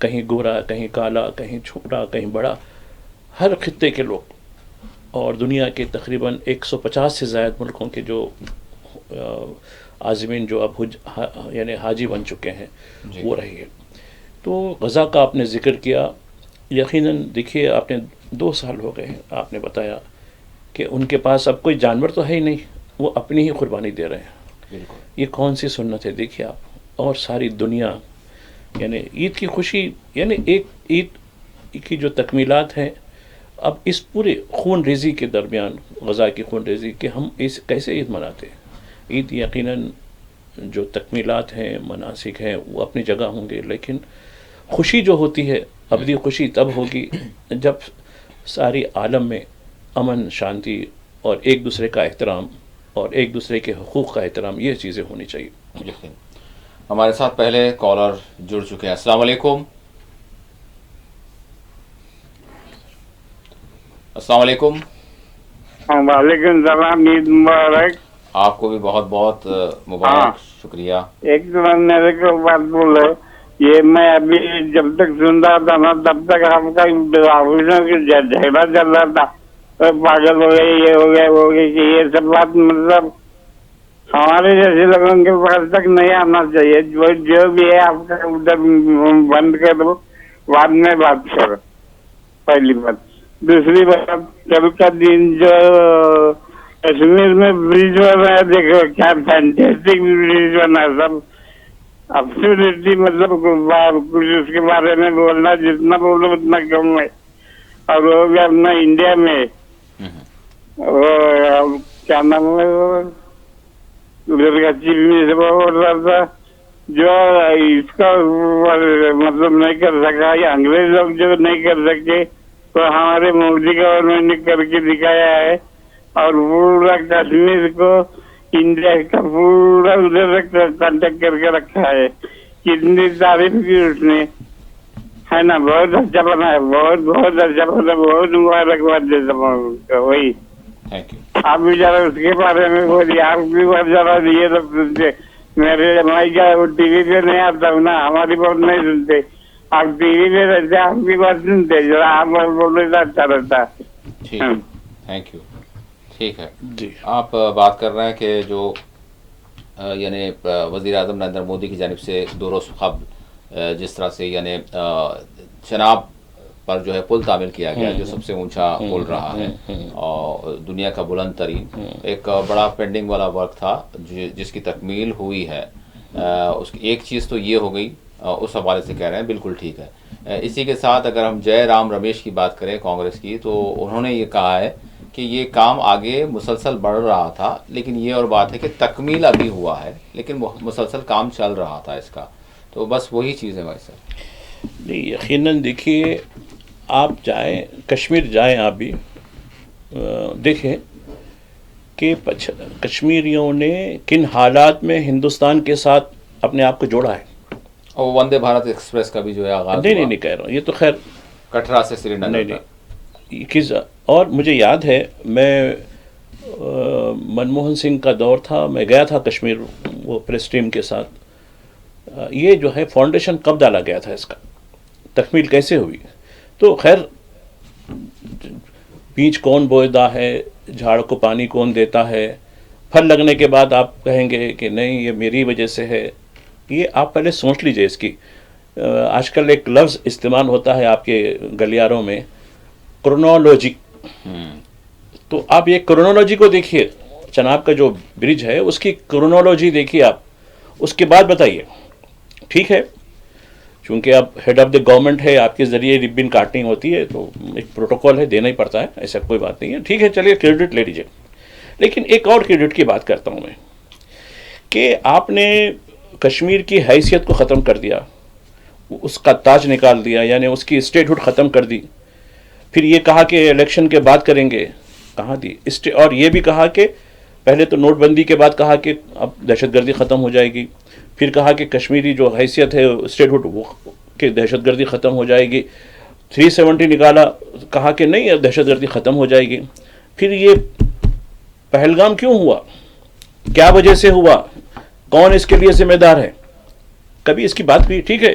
کہیں گورا، کہیں کالا، کہیں چھوٹا، کہیں بڑا، ہر خطے کے لوگ، اور دنیا کے تقریباً 150 سے زائد ملکوں کے جو عازمین جو اب یعنی حاجی بن چکے ہیں جی. وہ رہی ہے. تو غزہ کا آپ نے ذکر کیا. یقیناً دیکھیے آپ نے 2 سال ہو گئے ہیں، آپ نے بتایا کہ ان کے پاس اب کوئی جانور تو ہے ہی نہیں، وہ اپنی ہی قربانی دے رہے ہیں. بالکل. یہ کون سی سنت ہے دیکھیے آپ. اور ساری دنیا یعنی عید کی خوشی، یعنی ایک عید کی جو تکمیلات ہیں، اب اس پورے خون ریزی کے درمیان، غزہ کی خون ریزی کہ ہم کیسے عید مناتے ہیں. عید یقیناً جو تکمیلات ہیں، مناسک ہیں، وہ اپنی جگہ ہوں گے، لیکن خوشی جو ہوتی ہے، ابدی خوشی تب ہوگی جب ساری عالم میں امن، شانتی اور ایک دوسرے کا احترام اور ایک دوسرے کے حقوق کا احترام، یہ چیزیں ہونی چاہیے. لیکن ہمارے ساتھ پہلے کالر جڑ چکے ہیں. السلام علیکم. السلام علیکم. وعلیکم السلام. عید مبارک. آپ کو بھی بہت بہت مبارک. شکریہ. ایک تو میرے کو بات بولے، یہ میں ابھی جب تک سن رہا تھا نا تب تک آپ کا جھگڑا چل رہا تھا، پاگل ہو گئے، یہ ہو گیا، وہ ہو گیا، کہ یہ سب بات مطلب ہمارے جیسے لوگوں کے پاس تک نہیں آنا چاہیے. جو بھی ہے آپ کا ادھر بند کر دو، بعد میں بات کرو. پہلی بات. دوسری بات، کل کا دن جو کشمیر میں برج بنا ہے، دیکھو کیا فینٹیسٹک برج بنا. سب ابسولٹلی مطلب کچھ اس کے بارے میں بولنا جتنا بولو اتنا کم ہے. اور وہ بھی اپنا انڈیا میں کیا نام ہے، ادھر کا چیف منسٹر بول رہا تھا جو اس کا مطلب نہیں کر سکا، یا انگریز لوگ جو نہیں کر سکے تو ہمارے مودی گورنمنٹ نے کر کے دکھایا ہے. اور پورا کشمیر کو انڈیا کا پورا ادھر کانٹیکٹ کر کے رکھا ہے. کتنی تعریف کی اس نے، ہے نا. بہت اچھا بنا ہے، بہت بہت اچھا بنا. بہت مبارکباد دیتا ہوں. وہی تھینک یو. آپ بھی ذرا اس کے بارے میں بولیے. آپ بھی بات ذرا یہ سب سنتے، میرے بھائی کیا وہ ٹی وی پہ نہیں آتا ہوں نا، ہماری بات نہیں سنتے. آپ ٹی وی پہ رہتے، آپ کی بات سنتے، ذرا آپ بولے تو اچھا رہتا. ٹھیک. Thank you. ٹھیک ہے. جی. آپ بات کر رہے ہیں کہ جو یعنی وزیر اعظم نریندر مودی کی جانب سے 2 روز قبل جس طرح سے یعنی چناب پر جو ہے پل تعمیر کیا گیا، جو سب سے اونچا پل رہا ہے اور دنیا کا بلند ترین، ایک بڑا پینڈنگ والا ورک تھا جس کی تکمیل ہوئی ہے. اس کی ایک چیز تو یہ ہو گئی، اس حوالے سے کہہ رہے ہیں، بالکل ٹھیک ہے. اسی کے ساتھ اگر ہم جے رام رمیش کی بات کریں کانگریس کی، تو انہوں نے یہ کہا ہے کہ یہ کام آگے مسلسل بڑھ رہا تھا، لیکن یہ اور بات ہے کہ تکمیل ابھی ہوا ہے، لیکن مسلسل کام چل رہا تھا اس کا. تو بس وہی چیز ہے ویسے. نہیں، یقیناً دیکھیے آپ جائیں کشمیر، جائیں آپ بھی دیکھیں کہ کشمیریوں نے کن حالات میں ہندوستان کے ساتھ اپنے آپ کو جوڑا ہے. اور وندے بھارت ایکسپریس کا بھی جو ہے آغاز نہیں کہہ رہا ہوں، یہ تو خیر کٹرا سے سری نگر تک. اور مجھے یاد ہے میں منموہن سنگھ کا دور تھا، میں گیا تھا کشمیر وہ پریس ٹیم کے ساتھ. یہ جو ہے فاؤنڈیشن کب ڈالا گیا تھا، اس کا تکمیل کیسے ہوئی. تو خیر بیج کون بوئیدا ہے، جھاڑ کو پانی کون دیتا ہے، پھل لگنے کے بعد آپ کہیں گے کہ نہیں یہ میری وجہ سے ہے. یہ آپ پہلے سوچ لیجئے اس کی. آج کل ایک لفظ استعمال ہوتا ہے آپ کے گلیاروں میں، کرونالوجی. تو آپ یہ کرونالوجی کو دیکھیے، چناب کا جو برج ہے اس کی کرونالوجی دیکھیے آپ، اس کے بعد بتائیے. ٹھیک ہے، چونکہ اب ہیڈ آف دا گورنمنٹ ہے، آپ کے ذریعے ربن کاٹنگ ہوتی ہے تو ایک پروٹوکول ہے، دینا ہی پڑتا ہے، ایسا کوئی بات نہیں ہے. ٹھیک ہے، چلیے کریڈٹ لے لیجیے. لیکن ایک اور کریڈٹ کی بات کرتا ہوں میں کہ آپ نے کشمیر کی حیثیت کو ختم کر دیا، اس کا تاج نکال دیا، یعنی اس کی اسٹیٹ ہوڈ ختم کر دی. پھر یہ کہا کہ الیکشن کے بعد کریں گے، کہاں دی. اور یہ بھی کہا کہ پہلے تو نوٹ بندی کے بعد کہا کہ اب دہشت گردی ختم ہو جائے گی، پھر کہا کہ کشمیری جو حیثیت ہے اسٹیٹ ہوڈ وہ کہ دہشت گردی ختم ہو جائے گی. 370 نکالا، کہا کہ نہیں دہشت گردی ختم ہو جائے گی. پھر یہ پہلگام کیوں ہوا، کیا وجہ سے ہوا، کون اس کے لیے ذمہ دار ہے، کبھی اس کی بات بھی. ٹھیک ہے،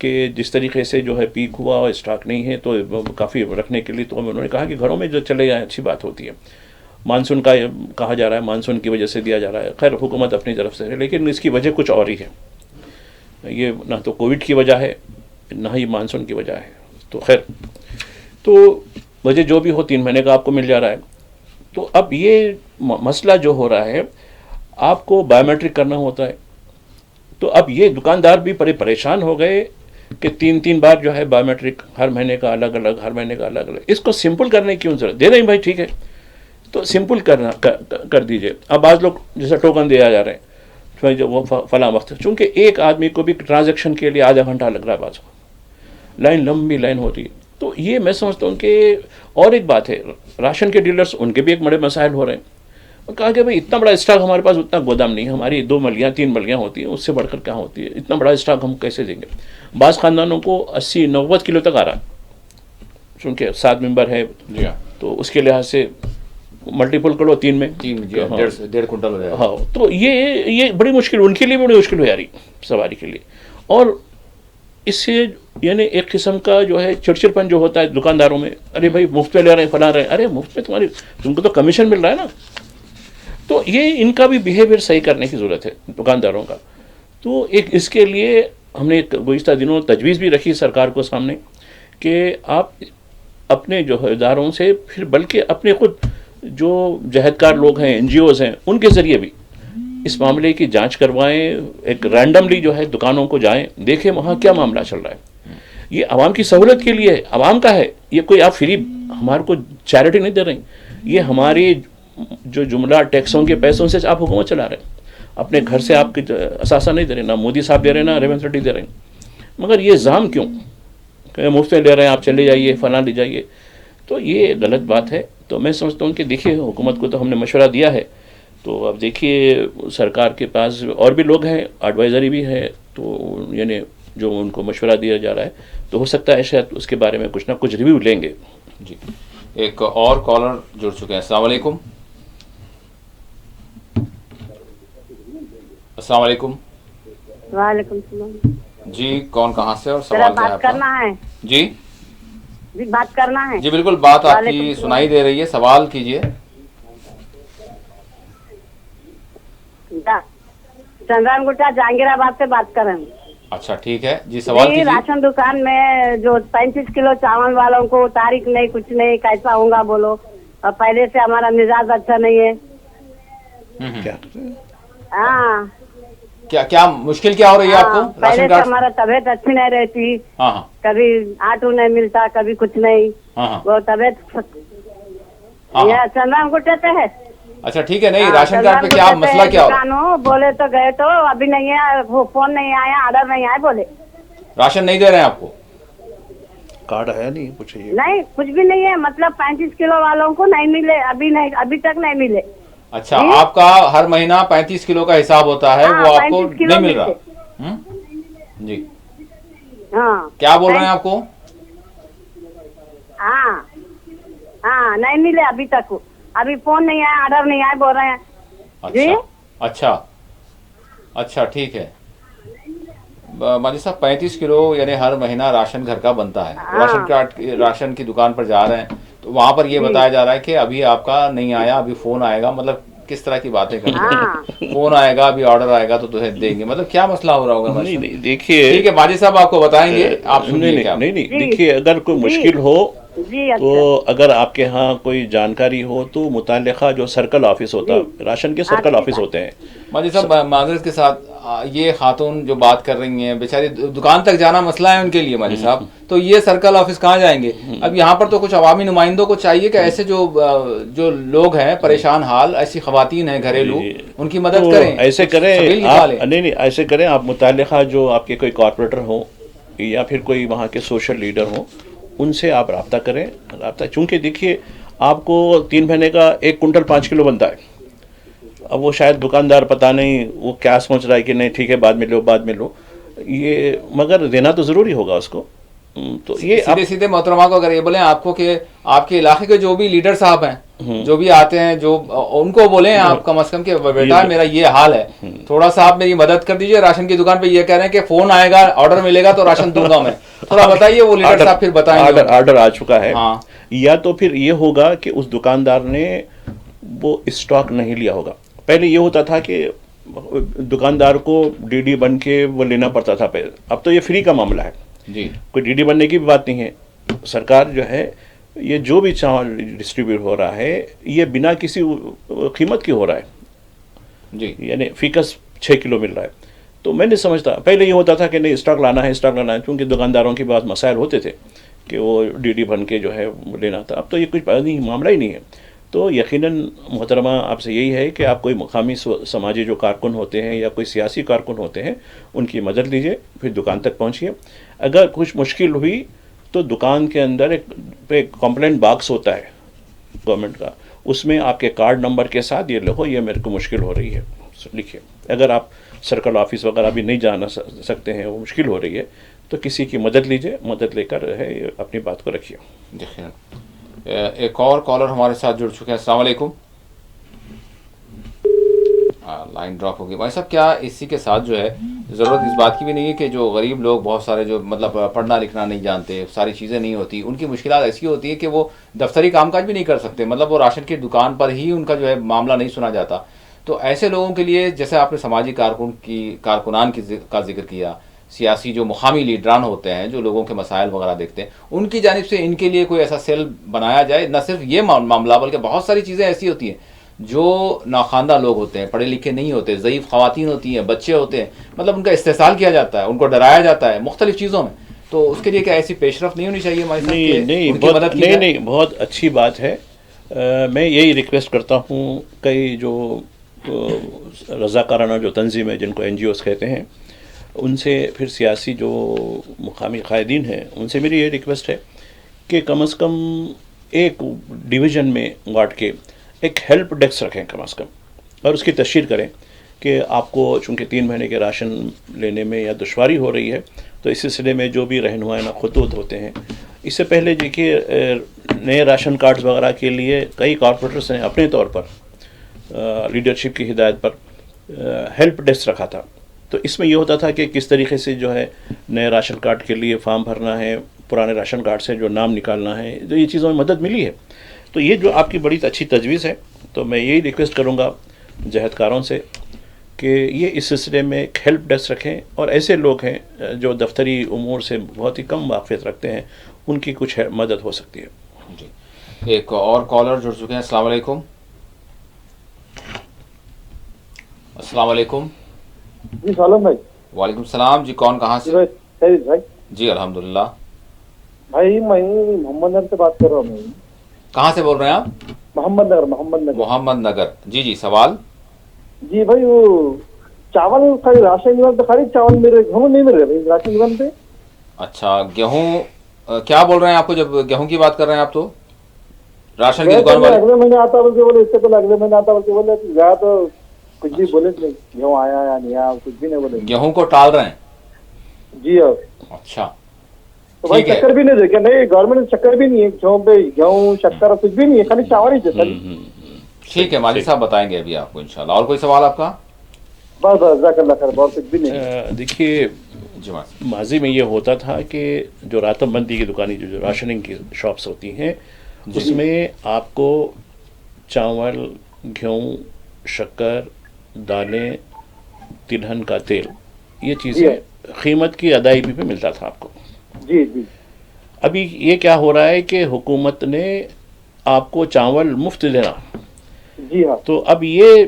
کہ جس طریقے سے جو ہے پیک ہوا اور اسٹاک نہیں ہے تو کافی رکھنے کے لیے، تو انہوں نے کہا کہ گھروں میں جو چلے جائیں اچھی بات ہوتی ہے. مانسون کا کہا جا رہا ہے مانسون کی وجہ سے دیا جا رہا ہے، خیر حکومت اپنی طرف سے ہے، لیکن اس کی وجہ کچھ اور ہی ہے. یہ نہ تو کووڈ کی وجہ ہے نہ ہی مانسون کی وجہ ہے. تو خیر، تو وجہ جو بھی ہو 3 مہینے کا آپ کو مل جا رہا ہے. تو اب یہ مسئلہ جو ہو رہا ہے، آپ کو بایو میٹرک کرنا ہوتا ہے. تو اب یہ دکاندار بھی بڑے پریشان ہو گئے کہ 3 بار جو ہے بایو میٹرک ہر مہینے کا الگ الگ، ہر مہینے کا الگ الگ. اس کو سمپل کرنے کی ضرورت دے رہے ہیں بھائی، ٹھیک ہے تو سمپل کر دیجئے. اب بعض لوگ جیسا ٹوکن دیا جا رہے ہیں وہ فلاں وقت، چونکہ ایک آدمی کو بھی ٹرانزیکشن کے لیے آدھا گھنٹہ لگ رہا ہے، بعض لائن لمبی لائن ہوتی ہے. تو یہ میں سمجھتا ہوں کہ اور ایک بات ہے، راشن کے ڈیلرز ان کے بھی ایک بڑے مسائل ہو رہے ہیں. کہا کہ بھائی اتنا بڑا اسٹاک ہمارے پاس، اتنا گودام نہیں ہے، ہماری 2 ملیاں 3 ملیاں ہوتی ہیں، اس سے بڑھ کر کیا ہوتی ہے، اتنا بڑا اسٹاک ہم کیسے دیں گے. بعض خاندانوں کو 80-90 کلو تک آ رہا ہے، چونکہ 7 ممبر ہے جی ہاں، تو اس کے لحاظ سے ملٹیپل کرو 3 میں 1.5 کنٹل ہو جائے گا. ہاں. تو یہ بڑی مشکل، ان کے لیے بڑی مشکل ہو جا رہی سواری کے لیے. اور اس سے یعنی ایک قسم کا جو ہے چڑچڑپن جو ہوتا ہے دکانداروں میں، ارے بھائی مفت میں لے رہے ہیں، فلاں رہے ہیں، ارے مفت میں تم کو تو کمیشن مل رہا ہے نا. تو یہ ان کا بھی بیہیویئر صحیح کرنے کی ضرورت ہے دکانداروں کا. تو ایک اس کے لیے ہم نے گزشتہ دنوں تجویز بھی رکھی سرکار کو سامنے کہ آپ اپنے جو اداروں سے، پھر بلکہ اپنے خود جو جہدکار لوگ ہیں، NGOs ہیں، ان کے ذریعے بھی اس معاملے کی جانچ کروائیں. ایک رینڈملی جو ہے دکانوں کو جائیں، دیکھیں وہاں کیا معاملہ چل رہا ہے. یہ عوام کی سہولت کے لیے ہے، عوام کا ہے. یہ کوئی آپ فری ہمارے کو چیریٹی نہیں دے رہے ہیں، یہ ہماری جو جملہ ٹیکسوں کے پیسوں سے آپ حکومت چلا رہے ہیں. اپنے گھر سے آپ کی اثاثہ نہیں دے رہے، نہ مودی صاحب دے رہے ہیں نہ ریونت ریڈی دے رہے ہیں. مگر یہ زام کیوں کہ مفت میں لے رہے ہیں، آپ چلے جائیے فلاں لے جائیے. تو یہ غلط بات ہے. تو میں سمجھتا ہوں کہ دیکھیے حکومت کو تو ہم نے مشورہ دیا ہے، تو اب دیکھیے سرکار کے پاس اور بھی لوگ ہیں، ایڈوائزری بھی ہے، تو یعنی جو ان کو مشورہ دیا جا رہا ہے، تو ہو سکتا ہے شاید اس کے بارے میں کچھ نہ کچھ ریویو لیں گے. جی، ایک اور کالر جڑ چکے ہیں. السلام علیکم. السلام علیکم. وعلیکم السلام. جی، کون کہاں سے اور ذرا سوال کیا ہے بات آپ کا؟ کرنا ہے جی جی، بات کرنا ہے. جی بالکل، بات آپ وعلیکم کی السلام. سنائی دے رہی ہے، سوال کیجئے. چندران گٹا جہانگیر آباد سے بات کر رہے ہیں. اچھا ٹھیک ہے جی، سوال جی، کیجئے. راشن دکان میں جو 35 کلو چاول والوں کو تاریخ نہیں، کچھ نہیں، کیسا ہوگا بولو. اور پہلے سے ہمارا مزاج اچھا نہیں ہے. کیا ہاں، کیا مشکل کیا ہو رہی ہے آپ کو پہلے راشن سے کارڈ؟ ہمارا طبیعت اچھی نہیں رہتی، ہاں ہاں کبھی آٹو نہیں ملتا، کبھی کچھ نہیں. ہاں ہاں وہ طبیعت ہاں. یہ چندران گٹے سے ہے. اچھا ٹھیک ہے. نہیں، راشن کارڈ پہ کیا مسئلہ کیا ہو رہا ہے؟ دکانوں بولے تو گئے تو ابھی نہیں ہے، وہ فون نہیں آیا، آرڈر نہیں آئے بولے. راشن نہیں دے رہے ہیں آپ کو؟ کارڈ ہے نہیں کچھ یہ؟ نہیں، کچھ بھی نہیں ہے. مطلب 35 کلو والوں کو نہیں ملے، ابھی تک نہیں ملے. اچھا، آپ کا ہر مہینہ 35 کلو کا حساب ہوتا ہے، وہ آپ کو 35 کلو نہیں مل رہا؟ ملتے. جی، ہاں کیا بول رہے ہیں آپ کو؟ ہاں ہاں، نہیں ملے ابھی تک. ابھی فون نہیں آیا، آرڈر نہیں آئے بول رہے ہیں. جی اچھا اچھا ٹھیک ہے. ماجد صاحب 35 کلو یعنی ہر مہینہ راشن گھر کا بنتا ہے. راشن کی دکان پر جا رہے ہیں تو وہاں پر یہ بتایا جا رہا ہے کہ ابھی آپ کا نہیں آیا، ابھی فون آئے گا. مطلب کس طرح کی باتیں کرتے ہیں؟ فون آئے گا، ابھی آرڈر آئے گا تو تمہیں دیں گے. مطلب کیا مسئلہ ہو رہا ہوگا؟ نہیں دیکھیے، ٹھیک ہے ماجد صاحب آپ کو بتائیں گے، آپ سنیے. کیا نہیں دیکھیے، اگر کوئی مشکل ہو جی. تو اگر آپ کے ہاں کوئی جانکاری ہو تو متعلقہ جو سرکل آفس ہوتا ہے، راشن کے سرکل آفس ہوتے ہیں. ماجد صاحب معذرت کے ساتھ، یہ خاتون جو بات کر رہی ہیں بیچاری دکان تک جانا مسئلہ ہے ان کے لیے ماجد صاحب، تو یہ سرکل آفس کہاں جائیں گے؟ اب یہاں پر تو کچھ عوامی نمائندوں کو چاہیے کہ ایسے جو لوگ ہیں پریشان حال، ایسی خواتین ہیں گھریلو، ان کی مدد کریں. ایسے کریں سبیل آپ، نکالیں. نہیں ایسے کریں آپ، متعلقہ جو آپ کے کوئی کارپوریٹر ہوں یا پھر کوئی وہاں کے سوشل لیڈر ہوں، ان سے آپ رابطہ کریں. چونکہ دیکھیے آپ کو 3 مہینے کا 1 کنٹل 5 کلو بنتا ہے. اب وہ شاید دکاندار پتہ نہیں وہ کیا سوچ رہا ہے کہ نہیں ٹھیک ہے بعد میں لو، یہ مگر دینا تو ضروری ہوگا اس کو. تو یہ سیدھے محترمہ کو اگر یہ بولیں آپ کو کہ آپ کے علاقے کے جو بھی لیڈر صاحب ہیں جو بھی آتے ہیں جو ان کو بولیں آپ کم از کم کہ بیٹا میرا یہ حال ہے, تھوڑا سا آپ میری مدد کر دیجئے. راشن کی دکان پہ یہ کہہ رہے ہیں کہ فون آئے گا, آرڈر ملے گا تو راشن دوں گا میں, تھوڑا بتائیے, وہ لیڈر صاحب پھر بتائیں گے. آرڈر آ چکا ہے. ہاں, یا تو پھر یہ ہوگا کہ اس دکاندار نے وہ اسٹاک نہیں لیا ہوگا. پہلے یہ ہوتا تھا کہ دکاندار کو ڈی ڈی بن کے وہ لینا پڑتا تھا پہلے, اب تو یہ فری کا معاملہ ہے. جی, کوئی ڈی ڈی بننے کی بھی بات نہیں ہے. سرکار جو ہے یہ جو بھی چاول ڈسٹریبیوٹ ہو رہا ہے یہ بنا کسی قیمت کی ہو رہا ہے. جی, یعنی فیکس 6 کلو مل رہا ہے. تو میں نہیں سمجھتا, پہلے یہ ہوتا تھا کہ نہیں اسٹاک لانا ہے, اسٹاک لانا ہے, کیونکہ دکانداروں کے بعض مسائل ہوتے تھے کہ وہ ڈی ڈی بن کے جو ہے لینا تھا. اب تو یہ کچھ نہیں, معاملہ ہی نہیں ہے. تو یقیناً محترمہ آپ سے یہی ہے کہ آپ کوئی مقامی سماجی جو کارکن ہوتے ہیں یا کوئی سیاسی کارکن ہوتے ہیں ان کی مدد لیجیے, پھر دکان تک پہنچیے. اگر کچھ مشکل ہوئی تو دکان کے اندر ایک کمپلینٹ باکس ہوتا ہے گورنمنٹ کا, اس میں آپ کے کارڈ نمبر کے ساتھ یہ لکھو یہ میرے کو مشکل ہو رہی ہے, لکھیے. اگر آپ سرکل آفس وغیرہ بھی نہیں جانا سکتے ہیں, وہ مشکل ہو رہی ہے, تو کسی کی مدد لیجیے, مدد لے کر ہے اپنی بات کو رکھیے. دیکھیں ایک اور کالر ہمارے ساتھ جڑ چکے ہیں. السلام علیکم. لائن ڈراپ ہوگی بھائی صاحب. کیا اسی کے ساتھ جو ہے ضرورت اس بات کی بھی نہیں ہے کہ جو غریب لوگ بہت سارے جو مطلب پڑھنا لکھنا نہیں جانتے, ساری چیزیں نہیں ہوتی, ان کی مشکلات ایسی ہوتی ہے کہ وہ دفتری کام کاج بھی نہیں کر سکتے, مطلب وہ راشن کی دکان پر ہی ان کا جو ہے معاملہ نہیں سنا جاتا. تو ایسے لوگوں کے لیے جیسے آپ نے سماجی کارکنان کا ذکر کیا, سیاسی جو مقامی لیڈران ہوتے ہیں جو لوگوں کے مسائل وغیرہ دیکھتے ہیں, ان کی جانب سے ان کے لیے کوئی ایسا سیل بنایا جائے. نہ صرف یہ معاملہ بلکہ بہت ساری چیزیں ایسی ہوتی ہیں جو ناخواندہ لوگ ہوتے ہیں, پڑھے لکھے نہیں ہوتے, ضعیف خواتین ہوتی ہیں, بچے ہوتے ہیں, مطلب ان کا استحصال کیا جاتا ہے, ان کو ڈرایا جاتا ہے مختلف چیزوں میں. تو اس کے لیے کیا ایسی پیش رفت نہیں ہونی چاہیے ہماری صاحب؟ نہیں, بہت اچھی بات ہے. میں یہی ریکویسٹ کرتا ہوں, کئی جو رضاکارانہ جو تنظیم ہے جن کو NGOs کہتے ہیں, ان سے, پھر سیاسی جو مقامی قائدین ہیں ان سے میری یہ ریکویسٹ ہے کہ کم از کم ایک ڈویژن میں بانٹ کے ایک ہیلپ ڈیسک رکھیں کم از کم, اور اس کی تشہیر کریں کہ آپ کو چونکہ 3 مہینے کے راشن لینے میں یا دشواری ہو رہی ہے, تو اس سلسلے میں جو بھی رہنمائانہ خطوط ہوتے ہیں, اس سے پہلے دیکھیے نئے راشن کارڈز وغیرہ کے لیے کئی کارپوریٹرس نے اپنے طور پر لیڈرشپ کی ہدایت پر ہیلپ ڈیسک رکھا تھا. تو اس میں یہ ہوتا تھا کہ کس طریقے سے جو ہے نئے راشن کارڈ کے لیے فارم بھرنا ہے, پرانے راشن کارڈ سے جو نام نکالنا ہے, تو یہ چیزوں میں مدد ملی ہے. تو یہ جو آپ کی بڑی اچھی تجویز ہے, تو میں یہی ریکویسٹ کروں گا جہدکاروں سے کہ یہ اس سلسلے میں ایک ہیلپ ڈیسک رکھیں, اور ایسے لوگ ہیں جو دفتری امور سے بہت ہی کم واقفیت رکھتے ہیں, ان کی کچھ مدد ہو سکتی ہے. جی, ایک اور کالر جڑ چکے ہیں. السلام علیکم. السلام علیکم. جی سالم بھائی. وعلیکم السلام. جی کون, کہاں سے؟ بھائی. جی الحمدللہ. بھائی میں محمد نگر سے بات کر رہا ہوں. کہاں سے بول رہے ہیں آپ؟ محمد نگر. محمد نگر. جی جی, سوال. جی بھائی, وہ چاول خالی راشن دکان پہ خالی چاول مل رہے, گیہوں نہیں مل رہے بھائی راشن دکان پہ. اچھا, گیہوں کیا بول رہے ہیں آپ کو جب گیہوں کی بات کر رہے ہیں آپ؟ تو راشن کی دکان والے اگلے مہینے آتا بول کے بولے, اس سے پہلے اگلے مہینے آتا بول کے بولے, گیا تو کچھ بھی بولے نہیں, گیہوں آیا یا نہیں آیا کچھ بھی نہیں بولے. گیہوں کو ٹال رہے ہیں؟ جی ہاں. اچھا, تو بھائی شکر بھی نہیں دے کیا؟ نہیں, گورنمنٹ شکر بھی نہیں ہے گیہوں پہ, گیہوں شکر کچھ بھی نہیں ہے, خالی چاول ہی تھے. ٹھیک ہے, ماجد صاحب بتائیں گے ابھی آپ کو انشاءاللہ. اور کوئی سوال آپ کا؟ بس جزاک اللہ خیر, اور کچھ بھی نہیں. دیکھیے ماضی میں یہ ہوتا تھا کہ جو راتب بندی کی دکانیں جو راشننگ کی شاپس ہوتی ہیں, اس میں آپ کو چاول, گیہوں, شکر, دالیں, تلہن کا تیل, یہ چیزیں قیمت کی ادائیگی پہ ملتا تھا آپ کو. جی جی. ابھی یہ کیا ہو رہا ہے کہ حکومت نے آپ کو چاول مفت دینا. جی ہاں. تو اب یہ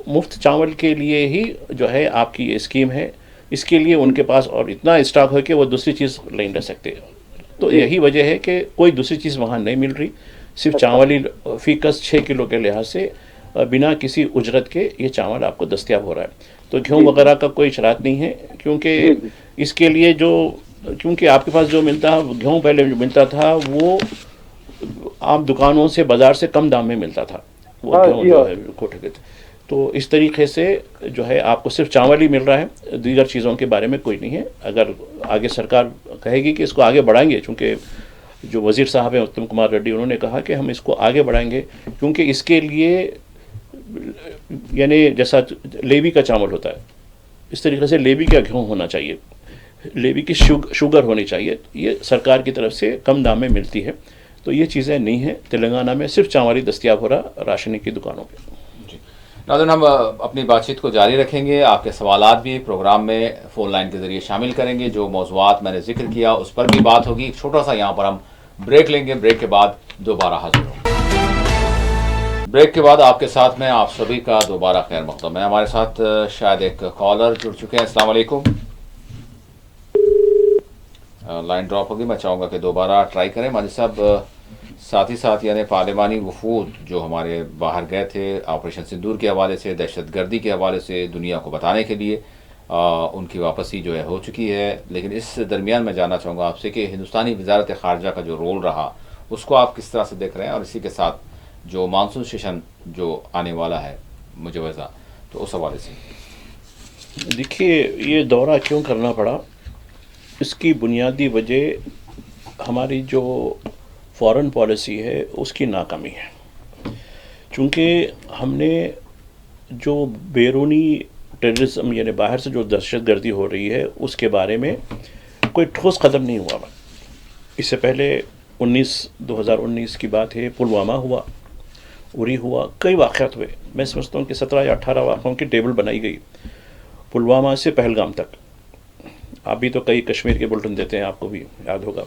مفت چاول کے لیے ہی جو ہے آپ کی یہ اسکیم ہے. اس کے لیے ان کے پاس اور اتنا اسٹاک ہے کہ وہ دوسری چیز نہیں لے سکتے. تو یہی وجہ ہے کہ کوئی دوسری چیز وہاں نہیں مل رہی, صرف چاول ہی فیکس 6 کلو کے لحاظ سے بنا کسی اجرت کے یہ چاول آپ کو دستیاب ہو رہا ہے. تو گیہوں وغیرہ کا کوئی شرائط نہیں ہے, کیونکہ اس کے لیے کیونکہ آپ کے پاس جو ملتا ہے گیہوں پہلے جو ملتا تھا وہ عام دکانوں سے, بازار سے کم دام میں ملتا تھا وہ گیہوں جو ہے کوٹے کے. تو اس طریقے سے جو ہے آپ کو صرف چاول ہی مل رہا ہے, دیگر چیزوں کے بارے میں کوئی نہیں ہے. اگر آگے سرکار کہے گی کہ اس کو آگے بڑھائیں گے, چونکہ جو وزیر صاحب ہیں اتم کمار ریڈی، انہوں نے کہا کہ ہم اس کو آگے بڑھائیں گے، کیونکہ اس کے لیے یعنی جیسا لیوی کا چاول ہوتا ہے اس طریقے سے لیوی کا گیہوں ہونا چاہیے، لیوی کی شوگر ہونی چاہیے، یہ سرکار کی طرف سے کم دام میں ملتی ہے، تو یہ چیزیں نہیں ہیں تلنگانہ میں، صرف چاول ہی دستیاب ہو رہا راشنی کی دکانوں پہ۔ جی ناظرین، ہم اپنی بات چیت کو جاری رکھیں گے، آپ کے سوالات بھی پروگرام میں فون لائن کے ذریعے شامل کریں گے، جو موضوعات میں نے ذکر کیا اس پر بھی بات ہوگی۔ چھوٹا سا یہاں پر ہم بریک لیں گے، بریک کے بعد دوبارہ حاضر ہوں۔ بریک کے بعد آپ کے ساتھ میں آپ سبھی کا دوبارہ خیر مقدم ہے۔ ہمارے ساتھ شاید ایک کالر جڑ چکے ہیں۔ السلام علیکم۔ لائن ڈراپ ہوگی، میں چاہوں گا کہ دوبارہ ٹرائی کریں۔ ماجد صاحب، ساتھ ہی ساتھ یعنی پارلیمانی وفود جو ہمارے باہر گئے تھے آپریشن سندور کے حوالے سے، دہشت گردی کے حوالے سے دنیا کو بتانے کے لیے، ان کی واپسی جو ہے ہو چکی ہے، لیکن اس درمیان میں جاننا چاہوں گا آپ سے کہ ہندوستانی وزارت خارجہ کا جو رول رہا اس کو آپ کس طرح سے دیکھ رہے ہیں، اور اسی کے ساتھ جو مانسون سیشن جو آنے والا ہے مجوزہ، تو اس حوالے سے۔ دیکھیے، یہ دورہ کیوں کرنا پڑا، اس کی بنیادی وجہ ہماری جو فارن پالیسی ہے اس کی ناکامی ہے، چونکہ ہم نے جو بیرونی ٹیررزم یعنی باہر سے جو دہشت گردی ہو رہی ہے اس کے بارے میں کوئی ٹھوس قدم نہیں ہوا۔ اس سے پہلے 2019 کی بات ہے، پلوامہ ہوا، اری ہوا، کئی واقعات ہوئے، میں سمجھتا ہوں کہ 17 یا 18 واقعوں کی ٹیبل بنائی گئی پلوامہ سے پہلگام تک۔ آپ بھی تو کئی کشمیر کے بلٹن دیتے ہیں، آپ کو بھی یاد ہوگا۔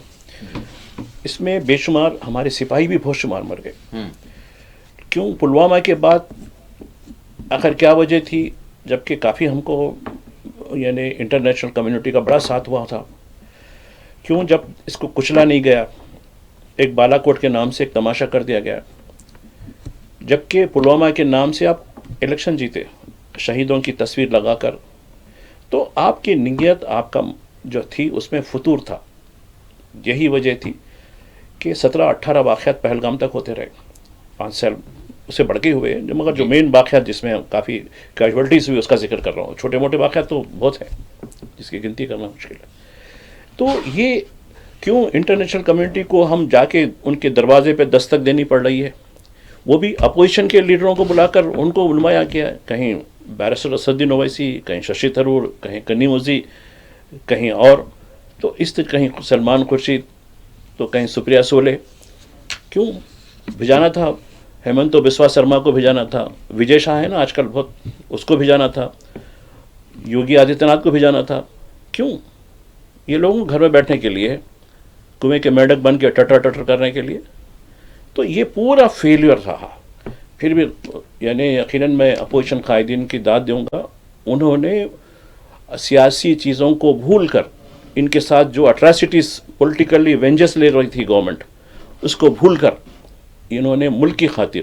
اس میں بے شمار ہمارے سپاہی بھی بہت شمار مر گئے۔ کیوں پلوامہ کے بعد آخر کیا وجہ تھی، جبکہ کافی ہم کو یعنی انٹرنیشنل کمیونٹی کا بڑا ساتھ ہوا تھا، کیوں جب اس کو کچلا نہیں گیا، ایک بالا کوٹ کے نام سے ایک تماشا کر دیا گیا، جبکہ پلوامہ کے نام سے آپ الیکشن جیتے شہیدوں کی تصویر لگا کر، تو آپ کی نیت آپ کا جو تھی اس میں فطور تھا۔ یہی وجہ تھی کہ 17-18 واقعات پہلگام تک ہوتے رہے، 5 سال اس سے بڑھ کے ہوئے، مگر جو مین واقعات جس میں کافی کیجوالٹیز ہوئی اس کا ذکر کر رہا ہوں، چھوٹے موٹے واقعات تو بہت ہیں جس کی گنتی کرنا مشکل ہے۔ تو یہ کیوں انٹرنیشنل کمیونٹی کو ہم جا کے ان کے دروازے پہ دستک دینی پڑ رہی ہے، وہ بھی اپوزیشن کے لیڈروں کو بلا کر ان کو نمایاں کیا ہے، کہیں بیرسٹر اسدالدین اویسی، کہیں ششی تھرور، کہیں کنی وزی، کہیں اور، تو اس طرح کہیں سلمان خورشید، تو کہیں سپریا سولے، کیوں بھیجانا تھا، ہیمنتو بسوا سرما کو بھیجانا تھا، وجے شاہ ہے نا آج کل بہت، اس کو بھیجانا تھا، یوگی آدتیہ ناتھ کو بھیجانا تھا، کیوں؟ یہ لوگوں کو گھر میں بیٹھنے کے لیے، کنویں کے میڈک بن کے ٹٹر ٹٹر کرنے کے لیے، تو یہ پورا فیلیئر رہا۔ پھر بھی یعنی یقیناً میں اپوزیشن قائدین کی داد دوں گا، انہوں نے سیاسی چیزوں کو بھول کر ان کے ساتھ جو اٹریسٹیز پولیٹیکلی وینجس لے رہی تھی گورنمنٹ، اس کو بھول کر انہوں نے ملک کی خاطر،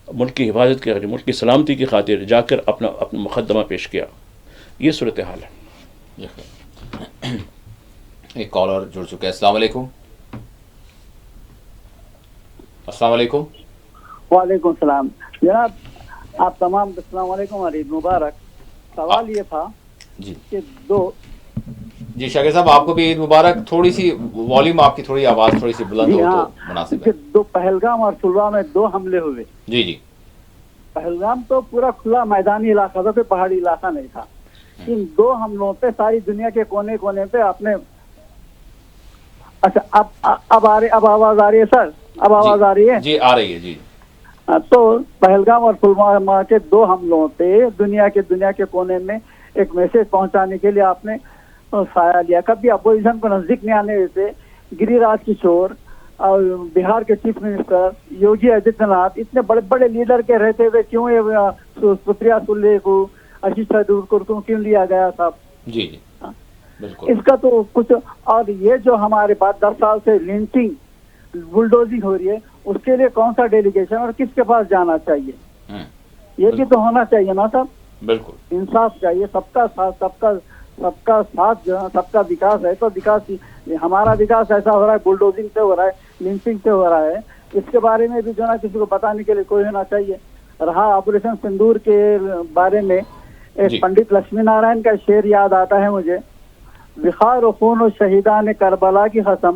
ملک کی حفاظت کی خاطر، ملک کی سلامتی کی خاطر جا کر اپنا مقدمہ پیش کیا۔ یہ صورتحال ہے۔ ایک کالر جڑ چکے ہیں۔ السلام علیکم۔ السلام علیکم۔ وعلیکم السلام جناب، آپ تمام کو السلام علیکم اور عید مبارک۔ سوال یہ تھا جی کہ جی شاکر صاحب، آپ کو بھی عید مبارک۔ تھوڑی سی والیوم آپ کی، تھوڑی آواز تھوڑی سی بلند ہو تو مناسب ہے۔ دو پہلگام اور پلوامہ میں 2 حملے ہوئے۔ جی جی، پہلگام تو پورا کھلا میدانی علاقہ تھا، کوئی پہاڑی علاقہ نہیں تھا۔ ان 2 حملوں پہ ساری دنیا کے کونے کونے پہ اپنے، اچھا اب آواز آ رہی ہے سر؟ اب آواز آ رہی ہے؟ جی آ رہی ہے جی۔ تو پہلگام اور پلوامہ کے 2 حملوں پہ دنیا کے کونے میں ایک میسج پہنچانے کے لیے آپ نے سایہ لیا۔ کبھی اپوزیشن کو نزدیک نہیں آنے دیتے۔ گری راج کشور اور بہار کے چیف منسٹر یوگی آدتیہ ناتھ، اتنے بڑے بڑے لیڈر کے رہتے ہوئے کیوں یہ سپریا سولے کو، آشیش تھرور کو کیوں لیا گیا صاحب؟ جی جی بالکل۔ اس کا تو کچھ، اور یہ جو ہمارے پاس 10 سال سے لنچنگ بلڈوزنگ ہو رہی ہے، اس کے لیے کون سا ڈیلیگیشن اور کس کے پاس جانا چاہیے؟ یہ بھی تو ہونا چاہیے نا صاحب۔ بالکل انصاف چاہیے، سب کا ساتھ، سب کا ساتھ جو ہے، سب کا وکاس ہے، تو وکاس ہمارا وکاس ایسا ہو رہا ہے، بلڈوزنگ سے ہو رہا ہے، لنچنگ سے ہو رہا ہے، اس کے بارے میں بھی جو ہے نا کسی کو بتانے کے لیے کوئی ہونا چاہیے۔ رہا آپریشن سندور کے بارے میں، ایک پنڈت لکشمی نارائن کا شعر یاد آتا ہے مجھے، وقار و خون و شہیدان کربلا کی قسم،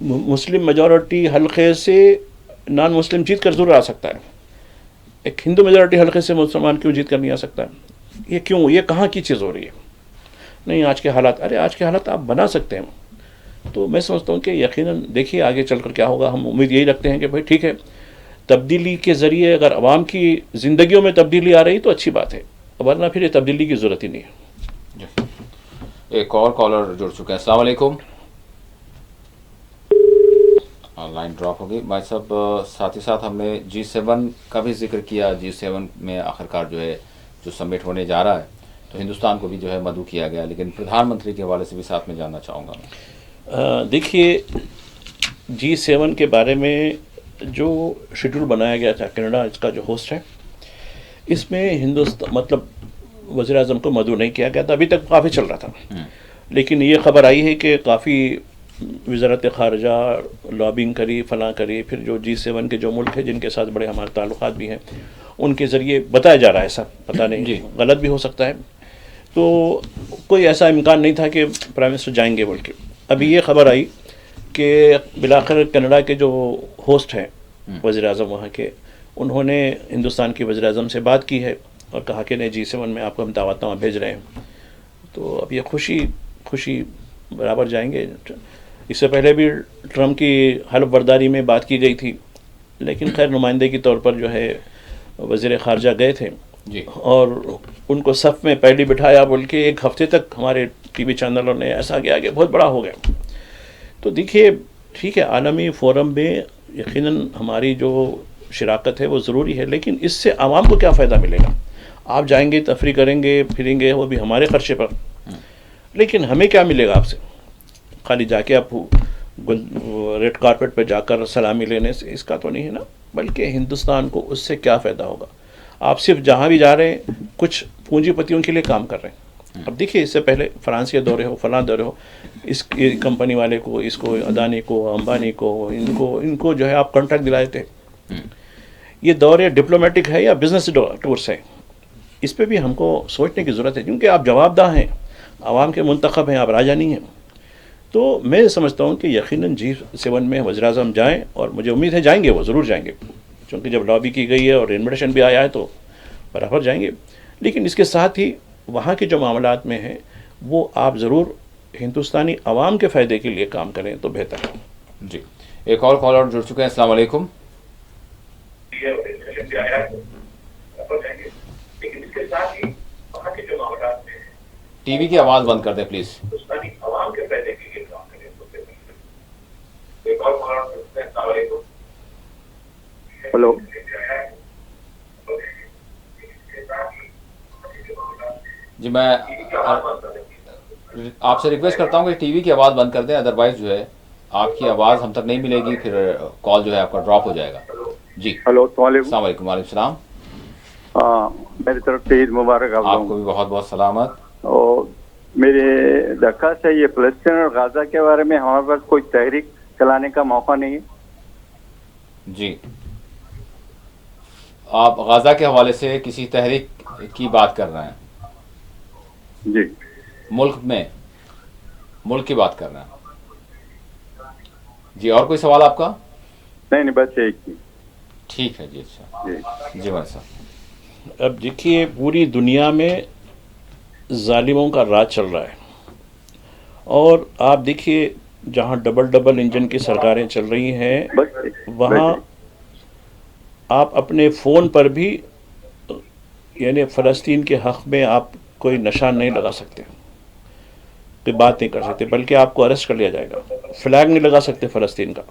مسلم میجورٹی حلقے سے نان مسلم جیت کر ضرور آ سکتا ہے، ایک ہندو میجورٹی حلقے سے مسلمان کیوں جیت کر نہیں آ سکتا ہے؟ یہ کیوں، یہ کہاں کی چیز ہو رہی ہے؟ نہیں آج کے حالات، ارے آج کے حالات آپ بنا سکتے ہیں۔ تو میں سمجھتا ہوں کہ یقیناً دیکھیے آگے چل کر کیا ہوگا۔ ہم امید یہی رکھتے ہیں کہ بھائی ٹھیک ہے، تبدیلی کے ذریعے اگر عوام کی زندگیوں میں تبدیلی آ رہی تو اچھی بات ہے، ورنہ پھر یہ تبدیلی کی ضرورت ہی نہیں ہے۔ ایک اور کالر جڑ چکے ہیں، السلام علیکم۔ لائن ڈراپ ہوگی بھائی صاحب۔ ساتھ ہی ساتھ ہم نے G7 کا بھی ذکر کیا۔ G7 میں آخرکار جو ہے جو سمٹ ہونے جا رہا ہے تو ہندوستان کو بھی جو ہے مدعو کیا گیا، لیکن پردھان منتری کے حوالے سے بھی ساتھ میں جاننا چاہوں گا۔ دیکھیے G7 کے بارے میں جو شیڈول بنایا گیا تھا، کینیڈا اس کا جو ہوسٹ ہے، اس میں ہندوستان مطلب وزیر اعظم کو مدعو نہیں کیا گیا تھا، ابھی تک کافی چل رہا تھا، لیکن یہ خبر آئی ہے کہ کافی وزارت خارجہ لابنگ کری، فلاں کری، پھر جو G7 کے جو ملک ہیں جن کے ساتھ بڑے ہمارے تعلقات بھی ہیں ان کے ذریعے بتایا جا رہا ہے، ایسا پتہ نہیں غلط بھی ہو سکتا ہے، تو کوئی ایسا امکان نہیں تھا کہ پرائم منسٹر جائیں گے بول کے۔ ابھی یہ خبر آئی کہ بالآخر کینیڈا کے جو ہوسٹ ہیں وزیر اعظم وہاں کے، انہوں نے ہندوستان کے وزیر اعظم سے بات کی ہے اور کہا کہ نہیں G7 میں آپ کو ہم دعوت نامہ بھیج رہے ہیں۔ تو اب یہ خوشی برابر جائیں گے۔ اس سے پہلے بھی ٹرمپ کی حلف برداری میں بات کی گئی تھی، لیکن خیر نمائندے کے طور پر جو ہے وزیر خارجہ گئے تھے اور ان کو صف میں پہلے بٹھایا بول کے ایک ہفتے تک ہمارے ٹی وی چینلوں نے ایسا کیا کہ بہت بڑا ہو گیا۔ تو دیکھیے ٹھیک ہے، عالمی فورم میں یقیناً ہماری جو شراکت ہے وہ ضروری ہے، لیکن اس سے عوام کو کیا فائدہ ملے گا؟ آپ جائیں گے، تفریح کریں گے، پھریں گے، وہ بھی ہمارے خرچے پر، لیکن ہمیں کیا ملے گا آپ سے؟ خالی جا کے آپ ریڈ کارپٹ پہ جا کر سلامی لینے سے اس کا تو نہیں ہے نا، بلکہ ہندوستان کو اس سے کیا فائدہ ہوگا؟ آپ صرف جہاں بھی جا رہے ہیں کچھ پونجی پتیوں کے لیے کام کر رہے ہیں۔ اب دیکھیے اس سے پہلے فرانس کے دورے ہو، فلاں دورے ہو، اس کمپنی والے کو، اس کو اڈانی کو، امبانی کو، ان کو جو ہے آپ کانٹریکٹ دلائے تھے۔ یہ دورے ڈپلومیٹک ہے یا بزنس ٹورس ہے؟ اس پہ بھی ہم کو سوچنے کی ضرورت ہے، کیونکہ آپ جواب دہ ہیں، عوام کے منتخب ہیں، آپ راجہ نہیں ہیں۔ تو میں سمجھتا ہوں کہ یقیناً G7 میں وزیر اعظم جائیں، اور مجھے امید ہے جائیں گے، وہ ضرور جائیں گے، کیونکہ جب لابی کی گئی ہے اور انویٹیشن بھی آیا ہے تو برابر جائیں گے۔ لیکن اس کے ساتھ ہی وہاں کے جو معاملات میں ہیں وہ آپ ضرور ہندوستانی عوام کے فائدے کے لیے کام کریں تو بہتر ہے۔ جی ایک اور کالر جڑ چکے ہیں، السلام علیکم۔ ٹی وی کی آواز بند کر دیں پلیز۔ ہلو، جی میں آپ سے ریکویسٹ کرتا ہوں کہ ٹی وی کی آواز بند کر دیں، ادروائز جو ہے آپ کی آواز ہم تک نہیں ملے گی، پھر کال جو ہے آپ کا ڈراپ ہو جائے گا۔ جی ہلو، السلام علیکم۔ السلام علیکم۔ وعلیکم السلام۔ میری طرف سے عید مبارک آپ کو بھی بہت بہت سلامت۔ اور میری درخواست ہے، یہ فلسطین اور غزہ کے بارے میں ہمارے پاس کوئی تحریک چلانے کا موقع نہیں ہے۔ جی آپ غزہ کے حوالے سے کسی تحریک کی بات کر رہے ہیں؟ جی، ملک کی بات کر رہے ہیں؟ جی اور کوئی سوال آپ کا؟ نہیں بس ایک ہی۔ ٹھیک ہے جی، اچھا جی بھائی صاحب۔ اب دیکھیے پوری دنیا میں ظالموں کا راج چل رہا ہے، اور آپ دیکھیے جہاں ڈبل انجن کی سرکاریں چل رہی ہیں وہاں آپ اپنے فون پر بھی یعنی فلسطین کے حق میں آپ کوئی نشان نہیں لگا سکتے، کوئی بات نہیں کر سکتے، بلکہ آپ کو اریسٹ کر لیا جائے گا، فلیگ نہیں لگا سکتے فلسطین کا۔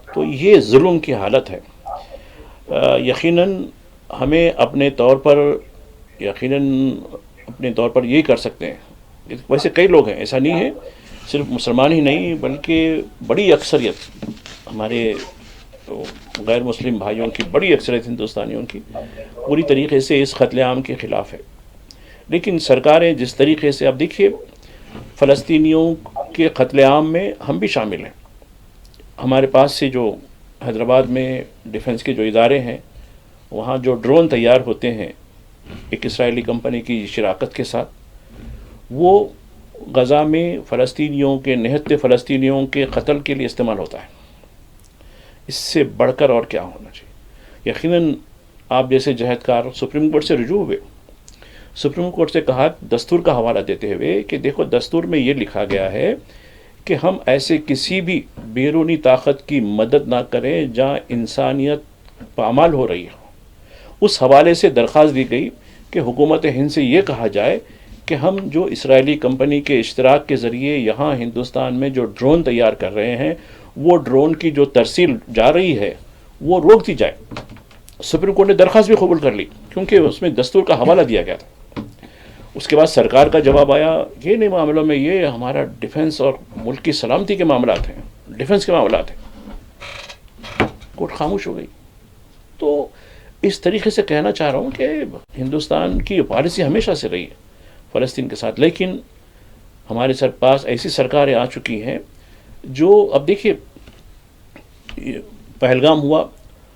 تو یہ ظلم کی حالت ہے۔ یقیناً ہمیں اپنے طور پر یہی کر سکتے ہیں۔ ویسے کئی لوگ ہیں، ایسا نہیں ہے صرف مسلمان ہی نہیں بلکہ بڑی اکثریت ہمارے غیر مسلم بھائیوں کی، بڑی اکثریت ہندوستانیوں کی پوری طریقے سے اس قتل عام کے خلاف ہے۔ لیکن سرکاریں جس طریقے سے، اب دیکھیے فلسطینیوں کے قتل عام میں ہم بھی شامل ہیں۔ ہمارے پاس سے جو حیدرآباد میں ڈیفنس کے جو ادارے ہیں وہاں جو ڈرون تیار ہوتے ہیں ایک اسرائیلی کمپنی کی شراکت کے ساتھ، وہ غزہ میں فلسطینیوں کے نہتے فلسطینیوں کے قتل کے لیے استعمال ہوتا ہے. اس سے بڑھ کر اور کیا ہونا چاہیے؟ یقیناً آپ جیسے جہدکار سپریم کورٹ سے رجوع ہوئے, سپریم کورٹ سے کہا دستور کا حوالہ دیتے ہوئے کہ دیکھو دستور میں یہ لکھا گیا ہے کہ ہم ایسے کسی بھی بیرونی طاقت کی مدد نہ کریں جہاں انسانیت پامال ہو رہی ہو. اس حوالے سے درخواست دی گئی کہ حکومت ہند سے یہ کہا جائے کہ ہم جو اسرائیلی کمپنی کے اشتراک کے ذریعے یہاں ہندوستان میں جو ڈرون تیار کر رہے ہیں وہ ڈرون کی جو ترسیل جا رہی ہے وہ روک دی جائے. سپریم کورٹ نے درخواست بھی قبول کر لی کیونکہ اس میں دستور کا حوالہ دیا گیا تھا. اس کے بعد سرکار کا جواب آیا یہ نہیں معاملوں میں, یہ ہمارا ڈیفنس اور ملک کی سلامتی کے معاملات ہیں, ڈیفنس کے معاملات ہیں. کورٹ خاموش ہو گئی. تو اس طریقے سے کہنا چاہ رہا ہوں کہ ہندوستان کی پالیسی ہمیشہ سے رہی ہے فلسطین کے ساتھ, لیکن ہمارے سر پاس ایسی سرکاریں آ چکی ہیں جو اب دیکھیے پہلگام ہوا,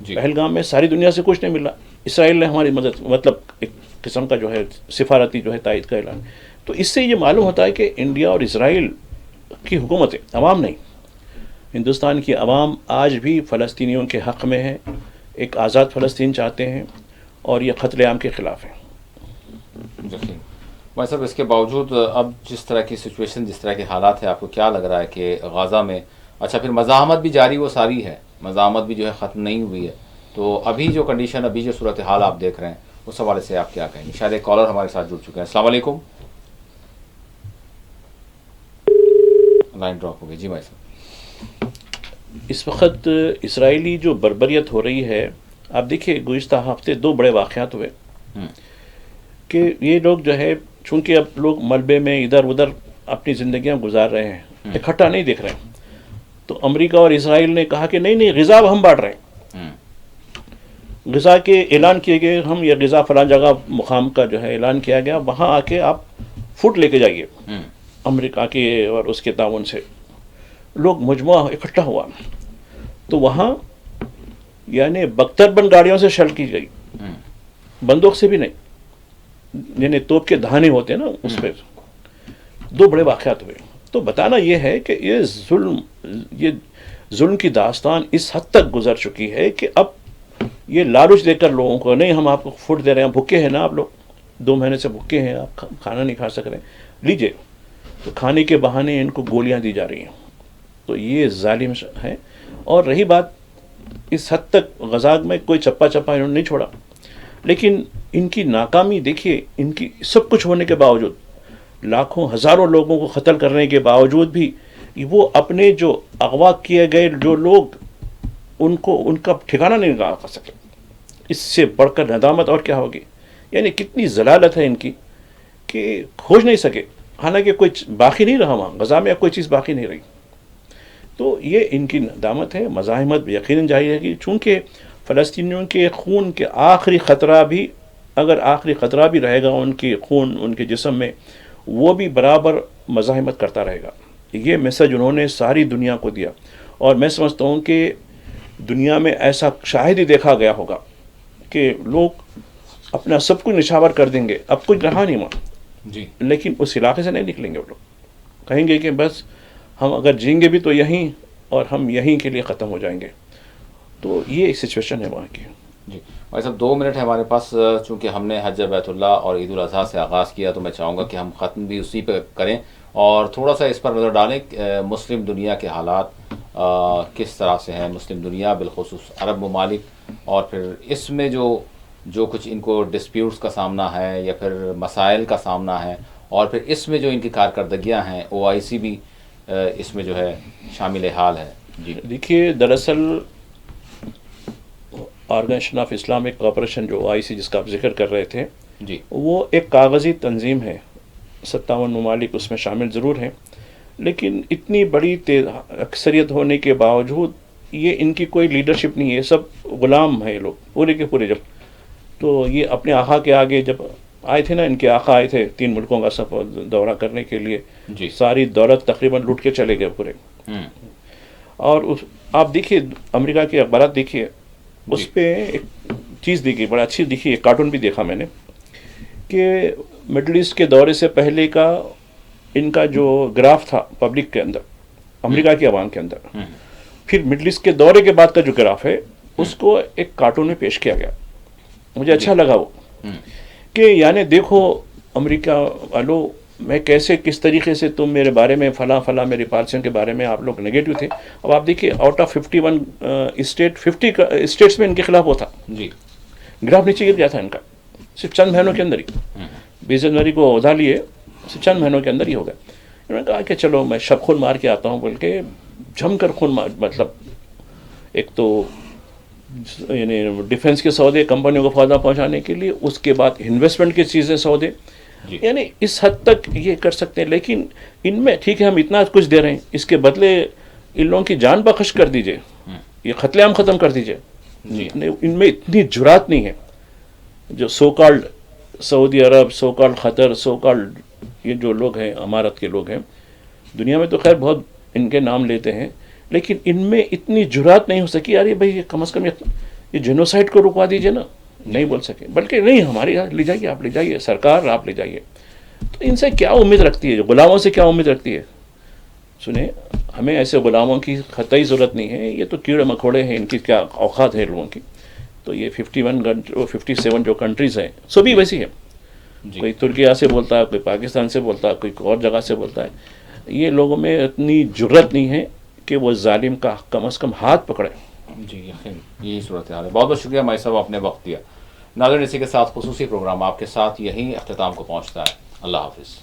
پہلگام میں ساری دنیا سے کچھ نہیں ملا, اسرائیل نے ہماری مدد مطلب ایک قسم کا جو ہے سفارتی جو ہے تائید کا اعلان. تو اس سے یہ معلوم ہوتا ہے کہ انڈیا اور اسرائیل کی حکومتیں, عوام نہیں, ہندوستان کی عوام آج بھی فلسطینیوں کے حق میں ہے, ایک آزاد فلسطین چاہتے ہیں اور یہ قتل عام کے خلاف ہیں. بھائی صاحب, اس کے باوجود اب جس طرح کی سچویشن, جس طرح کے حالات ہیں, آپ کو کیا لگ رہا ہے کہ غزہ میں اچھا پھر مزاحمت بھی جاری و ساری ہے, مزاحمت بھی جو ہے ختم نہیں ہوئی ہے, تو ابھی جو کنڈیشن, ابھی جو صورتحال آپ دیکھ رہے ہیں اس حوالے سے آپ کیا کہیں گے؟ شاید ایک کالر ہمارے ساتھ جڑ چکے ہیں. السلام علیکم. لائن ڈراپ ہو گئی. جی بھائی صاحب. اس وقت اسرائیلی جو بربریت ہو رہی ہے, آپ دیکھیے گزشتہ ہفتے 2 بڑے واقعات ہوئے کہ یہ لوگ جو ہے چونکہ اب لوگ ملبے میں ادھر ادھر اپنی زندگیاں گزار رہے ہیں, اکٹھا نہیں دیکھ رہے ہیں, تو امریکہ اور اسرائیل نے کہا کہ نہیں غذا اب ہم بانٹ رہے ہیں. غذا کے اعلان کیے گئے, ہم یہ غذا فلاں جگہ مقام کا جو ہے اعلان کیا گیا, وہاں آ کے آپ فوڈ لے کے جائیے. امریکہ کے اور اس کے تعاون سے لوگ مجموعہ اکٹھا ہوا, تو وہاں یعنی بختر بند گاڑیوں سے شل کی گئی, بندوق سے بھی نہیں, یعنی توپ کے دہانے ہوتے ہیں نا اس پہ. 2 بڑے واقعات ہوئے. تو بتانا یہ ہے کہ یہ ظلم کی داستان اس حد تک گزر چکی ہے کہ اب یہ لالچ دے کر لوگوں کو, نہیں ہم آپ کو فوڈ دے رہے ہیں, بھوکے ہیں نا آپ لوگ, 2 مہینے سے بھوکے ہیں, آپ کھانا نہیں کھا سک رہے, لیجئے. تو کھانے کے بہانے ان کو گولیاں دی جا رہی ہیں. تو یہ ظالم ہے. اور رہی بات اس حد تک غزہ میں کوئی چپا انہوں نے نہیں چھوڑا, لیکن ان کی ناکامی دیکھیے, ان کی سب کچھ ہونے کے باوجود, لاکھوں ہزاروں لوگوں کو قتل کرنے کے باوجود بھی وہ اپنے جو اغوا کیے گئے جو لوگ ان کا ٹھکانہ نہیں لگا کر سکے. اس سے بڑھ کر ندامت اور کیا ہوگی؟ یعنی کتنی ضلالت ہے ان کی کہ کھوج نہیں سکے, حالانکہ کوئی باقی نہیں رہا وہاں غزہ میں, اب کوئی چیز باقی نہیں رہی. تو یہ ان کی ندامت ہے. مزاحمت یقیناً جاری رہے گی, چونکہ فلسطینیوں کے خون کے آخری خطرہ بھی, اگر آخری خطرہ بھی رہے گا ان کے خون ان کے جسم میں, وہ بھی برابر مزاحمت کرتا رہے گا. یہ میسج انہوں نے ساری دنیا کو دیا, اور میں سمجھتا ہوں کہ دنیا میں ایسا شاہد ہی دیکھا گیا ہوگا کہ لوگ اپنا سب کچھ نشاور کر دیں گے, اب کچھ رہا نہیں وہاں. جی. لیکن اس علاقے سے نہیں نکلیں گے وہ لوگ, کہیں گے کہ بس ہم اگر جئیں گے بھی تو یہیں, اور ہم یہیں کے لیے ختم ہو جائیں گے. تو یہ ایک سچویشن ہے وہاں کی. جی بھائی صاحب, 2 منٹ ہے ہمارے پاس. چونکہ ہم نے حج بیت اللہ اور عید الاضحیٰ سے آغاز کیا, تو میں چاہوں گا کہ ہم ختم بھی اسی پہ کریں, اور تھوڑا سا اس پر نظر ڈالیں مسلم دنیا کے حالات کس طرح سے ہیں. مسلم دنیا بالخصوص عرب ممالک, اور پھر اس میں جو کچھ ان کو ڈسپیوٹس کا سامنا ہے یا پھر مسائل کا سامنا ہے, اور پھر اس میں جو ان کی کارکردگیاں ہیں, OIC بھی اس میں جو ہے شامل حال ہے. جی دیکھیے, دراصل آرگنائزیشن آف اسلامک کوآپریشن جو OIC جس کا آپ ذکر کر رہے تھے, جی, وہ ایک کاغذی تنظیم ہے. 57 ممالک اس میں شامل ضرور ہیں, لیکن اتنی بڑی اکثریت ہونے کے باوجود یہ ان کی کوئی لیڈرشپ نہیں ہے, سب غلام ہیں یہ لوگ پورے کے پورے. جب تو یہ اپنے آقا کے آگے جب آئے تھے نا, ان کے آقا آئے تھے 3 ملکوں کا سفر دورہ کرنے کے لیے, جی, ساری دولت تقریباً لوٹ کے چلے گئے پورے. اور آپ دیکھیے امریکہ کے اخبارات دیکھیے, اس پہ ایک چیز دیکھی بڑا اچھی دکھی, ایک کارٹون بھی دیکھا میں نے, کہ مڈل ایسٹ کے دورے سے پہلے کا ان کا جو گراف تھا پبلک کے اندر، امریکہ کی عوام کے اندر، پھر مڈل ایسٹ کے دورے کے بعد کا جو گراف ہے اس کو ایک کارٹون میں پیش کیا گیا. مجھے اچھا لگا وہ کہ یعنی دیکھو امریکہ والوں، میں کس طریقے سے تم میرے بارے میں فلاں میری پالیسیوں کے بارے میں آپ لوگ نگیٹو تھے. اب آپ دیکھیے آؤٹ آف 51 اسٹیٹ 50 اسٹیٹس میں ان کے خلاف وہ تھا. جی گراف نیچے گر گیا تھا ان کا صرف چند مہینوں کے اندر ہی. 20 جنوری کو عہدہ لیے، صرف چند مہینوں کے اندر ہی ہو گیا. انہوں نے کہا کہ چلو میں شب خون مار کے آتا ہوں، بول کے جم کر خون مار، مطلب ایک تو یعنی ڈیفنس کے سودے کمپنیوں کو فائدہ پہنچانے کے لیے، اس کے بعد انویسٹمنٹ کی چیزیں سودے، یعنی اس حد تک یہ کر سکتے ہیں. لیکن ان میں ٹھیک ہے ہم اتنا کچھ دے رہے ہیں، اس کے بدلے ان لوگوں کی جان بخش کر دیجئے، یہ قتل عام ختم کر دیجئے. ان میں اتنی جرات نہیں ہے. جو سو کالڈ سعودی عرب، سو کالڈ قطر، سو کالڈ یہ جو لوگ ہیں امارت کے لوگ ہیں، دنیا میں تو خیر بہت ان کے نام لیتے ہیں، لیکن ان میں اتنی جرات نہیں ہو سکی یار یہ بھائی کم از کم یہ جینوسائڈ کو رکوا دیجئے نا. نہیں بول سکے، بلکہ نہیں ہماری لے جائیے، آپ لے جائیے، سرکار آپ لے جائیے. تو ان سے کیا امید رکھتی ہے، غلاموں سے کیا امید رکھتی ہے؟ سنیں، ہمیں ایسے غلاموں کی قطعی ضرورت نہیں ہے. یہ تو کیڑے مکوڑے ہیں، ان کی کیا اوقات ہے لوگوں کی. تو یہ 57 جو کنٹریز ہیں سبھی ویسی ہیں. کوئی ترکیہ سے بولتا ہے، کوئی پاکستان سے بولتا ہے، کوئی اور جگہ سے بولتا ہے. یہ لوگوں میں اتنی جرت نہیں ہے کہ وہ ظالم کا کم از کم ہاتھ پکڑے. جی یقین یہی صورتحال ہے. بہت بہت شکریہ مائی صاحب، آپ نے وقت دیا. ناظرین اسی کے ساتھ خصوصی پروگرام آپ کے ساتھ یہیں اختتام کو پہنچتا ہے. اللہ حافظ.